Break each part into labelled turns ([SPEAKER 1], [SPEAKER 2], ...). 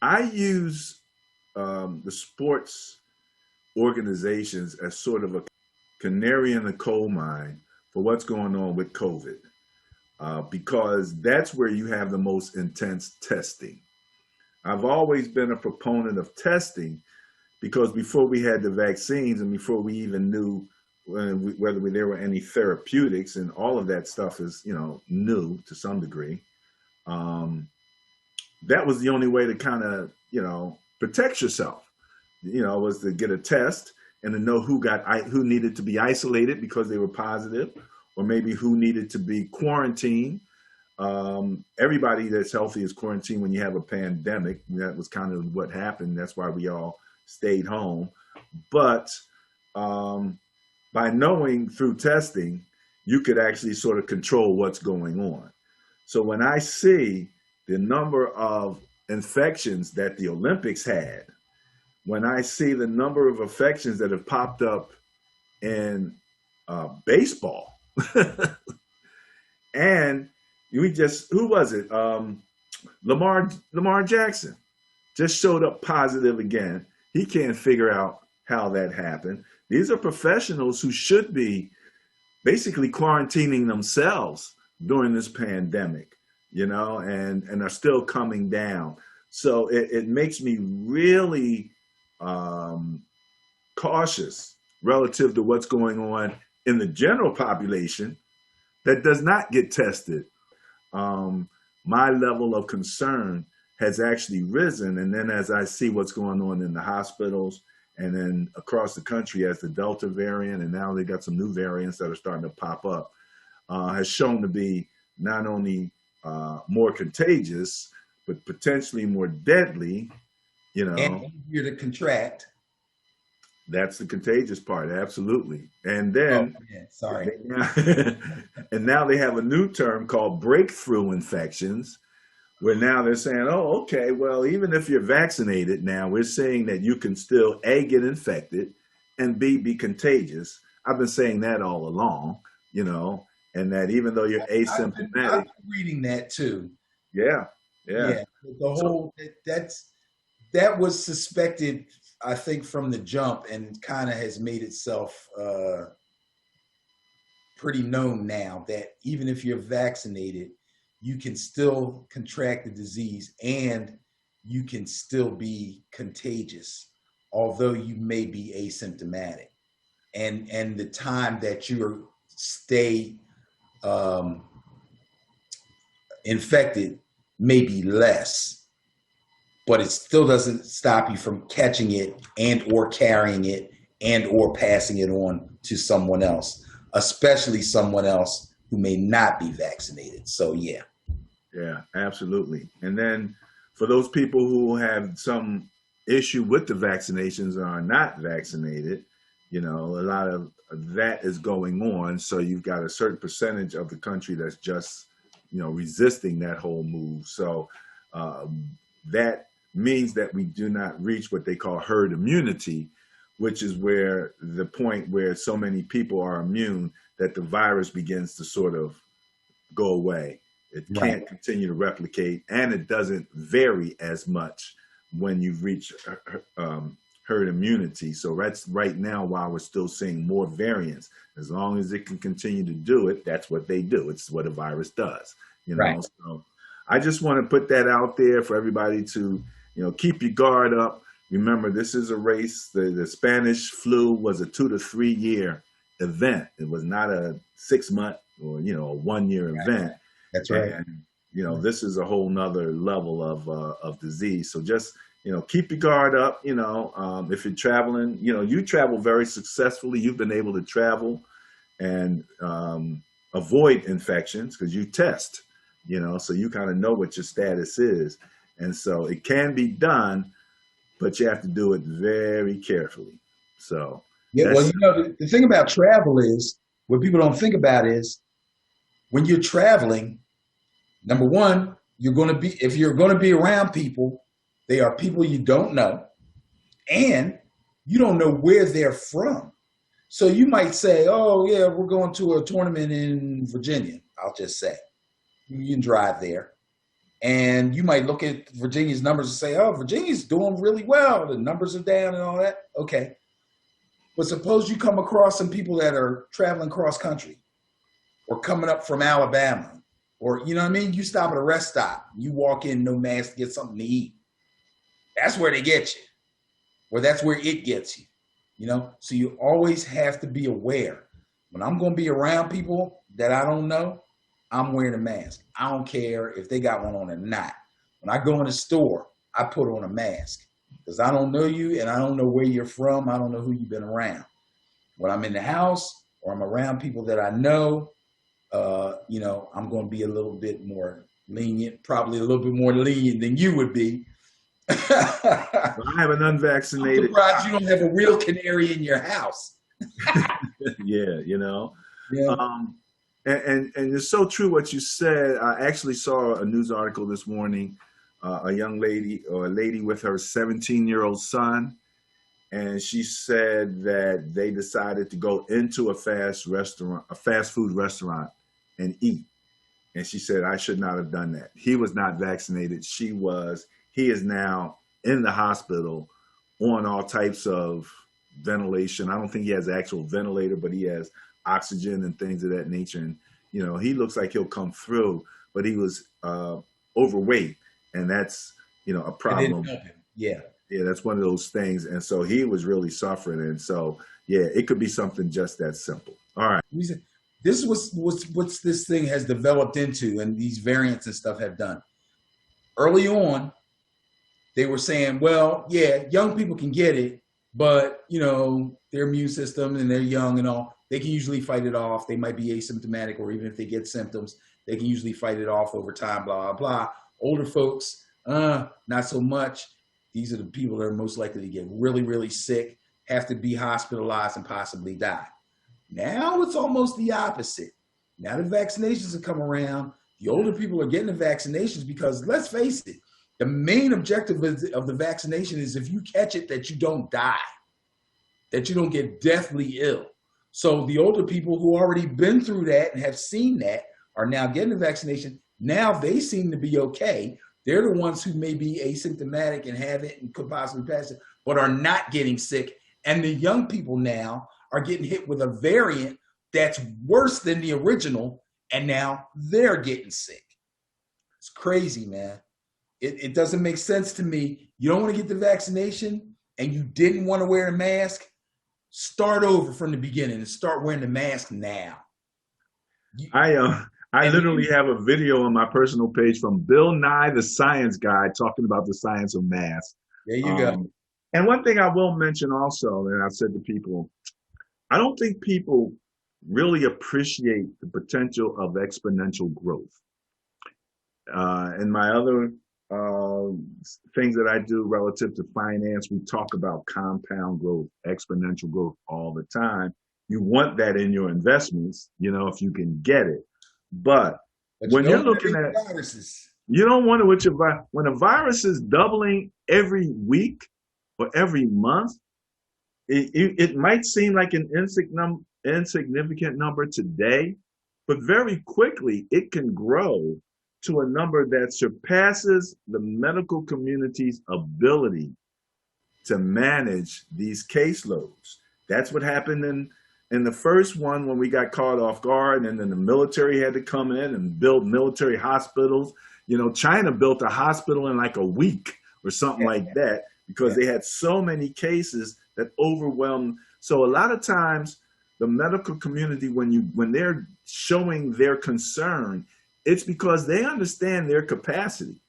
[SPEAKER 1] I use the sports organizations as sort of a canary in the coal mine for what's going on with COVID, because that's where you have the most intense testing. I've always been a proponent of testing because before we had the vaccines and before we even knew whether there were any therapeutics, and all of that stuff is, new to some degree. Um, that was the only way to kind of, protect yourself, was to get a test and to know who needed to be isolated because they were positive, or maybe who needed to be quarantined. Everybody that's healthy is quarantined when you have a pandemic. That was kind of what happened. That's why we all stayed home. But by knowing through testing, you could actually sort of control what's going on. So when I see the number of infections that the Olympics had, when I see the number of infections that have popped up in baseball, and who was it? Lamar Jackson just showed up positive again. He can't figure out how that happened. These are professionals who should be basically quarantining themselves during this pandemic, and are still coming down. So it makes me really cautious relative to what's going on in the general population that does not get tested. My level of concern has actually risen. And then as I see what's going on in the hospitals and then across the country as the Delta variant, and now they got some new variants that are starting to pop up, has shown to be not only more contagious, but potentially more deadly,
[SPEAKER 2] And easier to contract.
[SPEAKER 1] That's the contagious part, absolutely. And
[SPEAKER 2] Oh,
[SPEAKER 1] then,
[SPEAKER 2] yeah, sorry.
[SPEAKER 1] and now they have a new term called breakthrough infections, where now they're saying, oh, okay, well, even if you're vaccinated now, we're saying that you can still A, get infected, and B, be contagious. I've been saying that all along, and that even though you're
[SPEAKER 2] I've
[SPEAKER 1] asymptomatic,
[SPEAKER 2] been reading that too.
[SPEAKER 1] yeah, yeah.
[SPEAKER 2] Yeah, the
[SPEAKER 1] So,
[SPEAKER 2] whole that was suspected, I think, from the jump, and kind of has made itself pretty known now that even if you're vaccinated, you can still contract the disease and you can still be contagious, although you may be asymptomatic. And the time that you stay um, infected may be less, but it still doesn't stop you from catching it and or carrying it and or passing it on to someone else, especially someone else who may not be vaccinated. So yeah.
[SPEAKER 1] yeah, absolutely. And then for those people who have some issue with the vaccinations or are not vaccinated, a lot of that is going on. So you've got a certain percentage of the country that's just, resisting that whole move. So that means that we do not reach what they call herd immunity, which is where the point where so many people are immune that the virus begins to sort of go away. It
[SPEAKER 2] Right.
[SPEAKER 1] can't continue to replicate, and it doesn't vary as much when you reach herd immunity. So that's right now why we're still seeing more variants. As long as it can continue to do it, that's what they do. It's what a virus does,
[SPEAKER 2] Right.
[SPEAKER 1] So I just want to put that out there for everybody to, keep your guard up. Remember, this is a race. The Spanish flu was a 2 to 3 year event. It was not a 6 month or, a 1 year event.
[SPEAKER 2] That's right.
[SPEAKER 1] And, this is a whole nother level of disease. So just, keep your guard up. If you're traveling, you travel very successfully. You've been able to travel and avoid infections because you test, so you kind of know what your status is. And so it can be done, but you have to do it very carefully. So
[SPEAKER 2] Yeah. Well,
[SPEAKER 1] that's,
[SPEAKER 2] the thing about travel is what people don't think about is when you're traveling, number one, if you're going to be around people, they are people you don't know, and you don't know where they're from. So you might say, oh, yeah, we're going to a tournament in Virginia. I'll just say you can drive there. And you might look at Virginia's numbers and say, oh, Virginia's doing really well. The numbers are down and all that. Okay. But suppose you come across some people that are traveling cross country or coming up from Alabama, or, you know what I mean? You stop at a rest stop, you walk in, no mask, to get something to eat. That's where they get you, or that's where it gets you, you know? So you always have to be aware. When I'm going to be around people that I don't know, I'm wearing a mask. I don't care if they got one on or not. When I go in the store, I put on a mask because I don't know you and I don't know where you're from. I don't know who you've been around. When I'm in the house or I'm around people that I know, you know, I'm going to be a little bit more lenient, probably a little bit more lenient than you would be.
[SPEAKER 1] I have an unvaccinated.
[SPEAKER 2] I'm surprised you don't have a real canary in your house.
[SPEAKER 1] Yeah, you know.
[SPEAKER 2] Yeah.
[SPEAKER 1] And it's so true what you said. I actually saw a news article this morning, a young lady or a lady with her 17-year-old son, and she said that they decided to go into a fast food restaurant and eat. And she said, I should not have done that. He was not vaccinated. He is now in the hospital on all types of ventilation. I don't think he has an actual ventilator, but he has oxygen and things of that nature. And, you know, he looks like he'll come through, but he was overweight. And that's, you know, a problem.
[SPEAKER 2] Yeah.
[SPEAKER 1] Yeah, that's one of those things. And so he was really suffering. And so, yeah, it could be something just that simple. All right.
[SPEAKER 2] This is what's this thing has developed into, and these variants and stuff have done. Early on, they were saying, well, yeah, young people can get it, but, you know, their immune system and they're young and all, they can usually fight it off. They might be asymptomatic, or even if they get symptoms, they can usually fight it off over time, blah, blah, blah. Older folks, not so much. These are the people that are most likely to get really, really sick, have to be hospitalized and possibly die. Now it's almost the opposite. Now the vaccinations have come around. The older people are getting the vaccinations because, let's face it, the main objective of the vaccination is if you catch it, that you don't die, that you don't get deathly ill. So the older people who already been through that and have seen that are now getting the vaccination. Now they seem to be okay. They're the ones who may be asymptomatic and have it and could possibly pass it, but are not getting sick. And the young people now are getting hit with a variant that's worse than the original, and now they're getting sick. It's crazy, man. It doesn't make sense to me. You don't want to get the vaccination and you didn't want to wear a mask, start over from the beginning and start wearing the mask now.
[SPEAKER 1] I literally have a video on my personal page from Bill Nye, the Science Guy, talking about the science of masks.
[SPEAKER 2] There you go.
[SPEAKER 1] And one thing I will mention also, and I've said to people, I don't think people really appreciate the potential of exponential growth. In my other things that I do relative to finance, we talk about compound growth, exponential growth all the time. You want that in your investments, you know, if you can get it. But when you're looking at
[SPEAKER 2] viruses,
[SPEAKER 1] you don't want to, when a virus is doubling every week or every month, it might seem like an insignificant number today, but very quickly it can grow to a number that surpasses the medical community's ability to manage these caseloads. That's what happened in the first one when we got caught off guard, and then the military had to come in and build military hospitals. You know, China built a hospital in like a week or something like that because they had so many cases that overwhelmed. So a lot of times the medical community, when they're showing their concern, it's because they understand their capacity.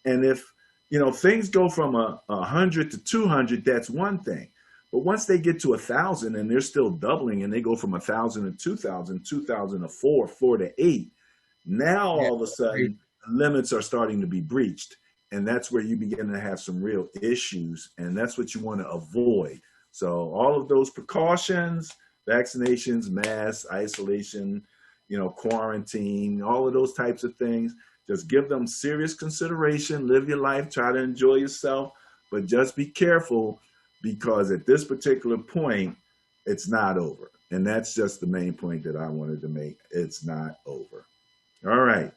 [SPEAKER 1] And if, you know, things go from 100 to 200, that's one thing. But once they get to 1,000 and they're still doubling, and they go from 1,000 to 2,000, 2,000 to 4 to 8, now all of a sudden limits are starting to be breached. And that's where you begin to have some real issues. And that's what you want to avoid. So all of those precautions, vaccinations, masks, isolation, you know, quarantine, all of those types of things, just give them serious consideration, live your life, try to enjoy yourself, but just be careful, because at this particular point, it's not over. And that's just the main point that I wanted to make. It's not over. All right.